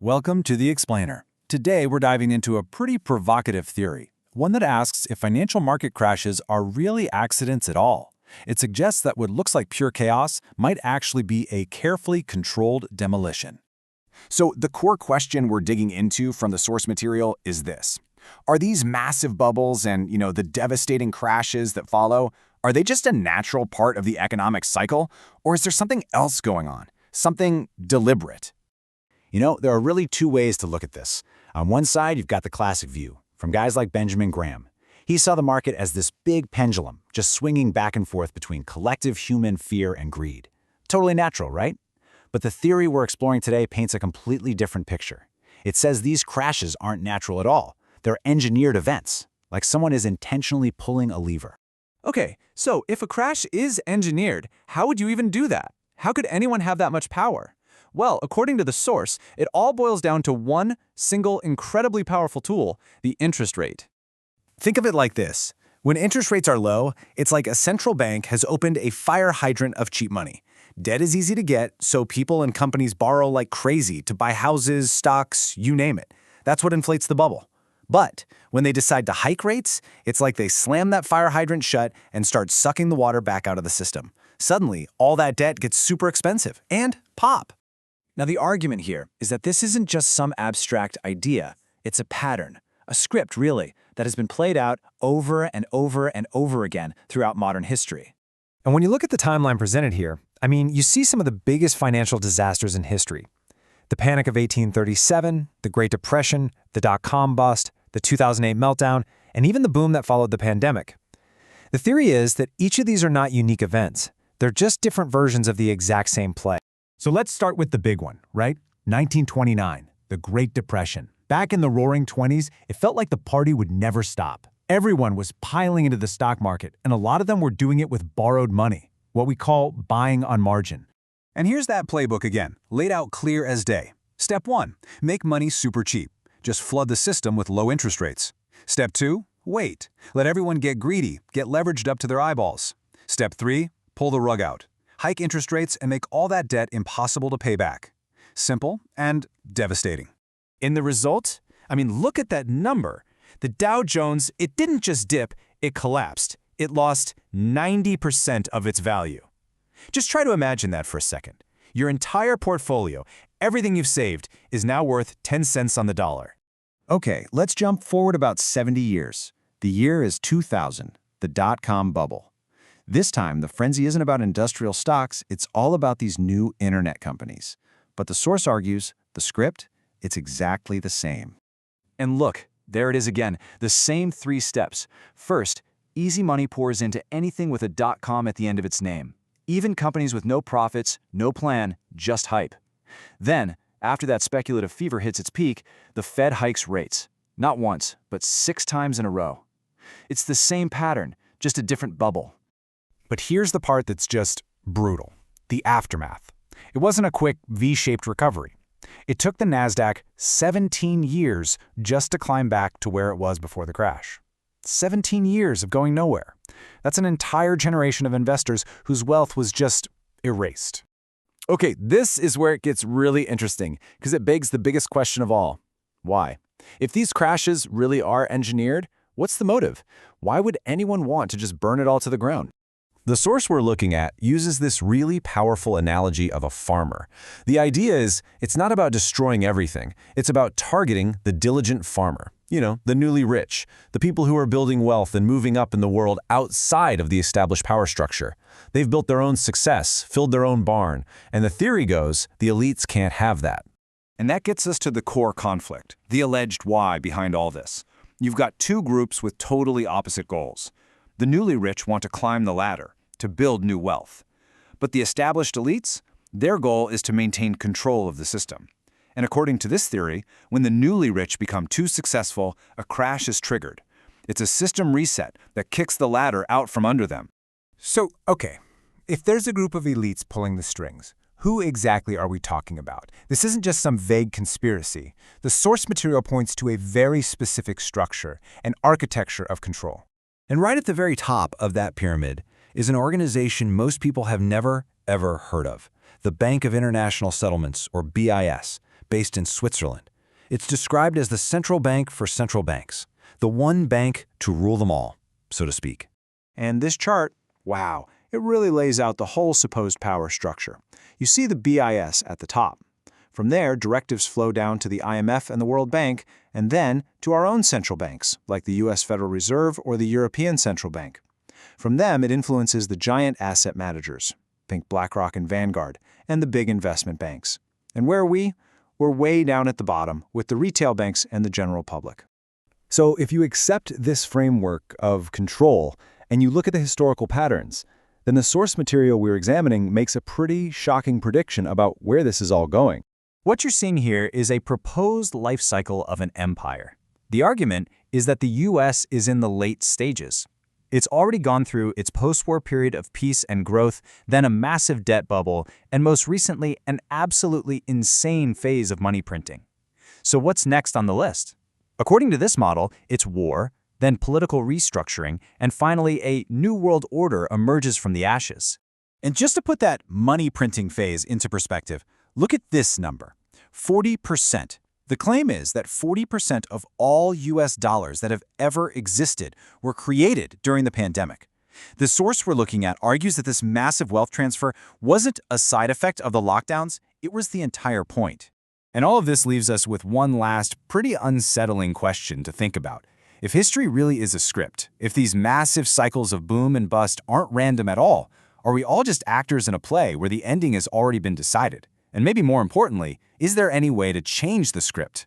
Welcome to The Explainer. Today we're diving into a pretty provocative theory, one that asks if financial market crashes are really accidents at all. It suggests that what looks like pure chaos might actually be a carefully controlled demolition. So the core question we're digging into from the source material is this. Are these massive bubbles and, the devastating crashes that follow, are they just a natural part of the economic cycle? Or is there something else going on? Something deliberate? There are really two ways to look at this. On one side, you've got the classic view, from guys like Benjamin Graham. He saw the market as this big pendulum, just swinging back and forth between collective human fear and greed. Totally natural, right? But the theory we're exploring today paints a completely different picture. It says these crashes aren't natural at all. They're engineered events, like someone is intentionally pulling a lever. Okay, so if a crash is engineered, how would you even do that? How could anyone have that much power? Well, according to the source, it all boils down to one single incredibly powerful tool, the interest rate. Think of it like this. When interest rates are low, it's like a central bank has opened a fire hydrant of cheap money. Debt is easy to get, so people and companies borrow like crazy to buy houses, stocks, you name it. That's what inflates the bubble. But when they decide to hike rates, it's like they slam that fire hydrant shut and start sucking the water back out of the system. Suddenly, all that debt gets super expensive and pop. Now, the argument here is that this isn't just some abstract idea. It's a pattern, a script, really, that has been played out over and over and over again throughout modern history. And when you look at the timeline presented here, you see some of the biggest financial disasters in history. The Panic of 1837, the Great Depression, the dot-com bust, the 2008 meltdown, and even the boom that followed the pandemic. The theory is that each of these are not unique events. They're just different versions of the exact same play. So let's start with the big one, right? 1929, the Great Depression. Back in the roaring 20s, it felt like the party would never stop. Everyone was piling into the stock market, and a lot of them were doing it with borrowed money, what we call buying on margin. And here's that playbook again, laid out clear as day. Step 1, make money super cheap. Just flood the system with low interest rates. Step 2, wait. Let everyone get greedy, get leveraged up to their eyeballs. Step 3, pull the rug out. Hike interest rates and make all that debt impossible to pay back. Simple and devastating. In the result, look at that number. The Dow Jones, it didn't just dip, it collapsed. It lost 90% of its value. Just try to imagine that for a second. Your entire portfolio, everything you've saved, is now worth 10 cents on the dollar. Okay, let's jump forward about 70 years. The year is 2000, the dot-com bubble. This time, the frenzy isn't about industrial stocks, it's all about these new internet companies. But the source argues, the script, it's exactly the same. And look, there it is again, the same 3 steps. First, easy money pours into anything with a .com at the end of its name. Even companies with no profits, no plan, just hype. Then, after that speculative fever hits its peak, the Fed hikes rates. Not once, but 6 times in a row. It's the same pattern, just a different bubble. But here's the part that's just brutal. The aftermath. It wasn't a quick V-shaped recovery. It took the Nasdaq 17 years just to climb back to where it was before the crash. 17 years of going nowhere. That's an entire generation of investors whose wealth was just erased. Okay, this is where it gets really interesting, because it begs the biggest question of all. Why? If these crashes really are engineered, what's the motive? Why would anyone want to just burn it all to the ground? The source we're looking at uses this really powerful analogy of a farmer. The idea is, it's not about destroying everything. It's about targeting the diligent farmer. The newly rich, the people who are building wealth and moving up in the world outside of the established power structure. They've built their own success, filled their own barn, and the theory goes, the elites can't have that. And that gets us to the core conflict, the alleged why behind all this. You've got 2 groups with totally opposite goals. The newly rich want to climb the ladder, to build new wealth. But the established elites, their goal is to maintain control of the system. And according to this theory, when the newly rich become too successful, a crash is triggered. It's a system reset that kicks the ladder out from under them. So, okay, if there's a group of elites pulling the strings, who exactly are we talking about? This isn't just some vague conspiracy. The source material points to a very specific structure, an architecture of control. And right at the very top of that pyramid is an organization most people have never, ever heard of, the Bank of International Settlements, or BIS, based in Switzerland. It's described as the central bank for central banks, the one bank to rule them all, so to speak. And this chart, wow, it really lays out the whole supposed power structure. You see the BIS at the top. From there, directives flow down to the IMF and the World Bank, and then to our own central banks, like the US Federal Reserve or the European Central Bank. From them, it influences the giant asset managers, think BlackRock and Vanguard, and the big investment banks. And where are we? We're way down at the bottom with the retail banks and the general public. So if you accept this framework of control and you look at the historical patterns, then the source material we're examining makes a pretty shocking prediction about where this is all going. What you're seeing here is a proposed life cycle of an empire. The argument is that the U.S. is in the late stages. It's already gone through its post-war period of peace and growth, then a massive debt bubble, and most recently, an absolutely insane phase of money printing. So what's next on the list? According to this model, it's war, then political restructuring, and finally a new world order emerges from the ashes. And just to put that money printing phase into perspective, look at this number, 40%. The claim is that 40% of all US dollars that have ever existed were created during the pandemic. The source we're looking at argues that this massive wealth transfer wasn't a side effect of the lockdowns, it was the entire point. And all of this leaves us with one last, pretty unsettling question to think about. If history really is a script, if these massive cycles of boom and bust aren't random at all, are we all just actors in a play where the ending has already been decided? And maybe more importantly, is there any way to change the script?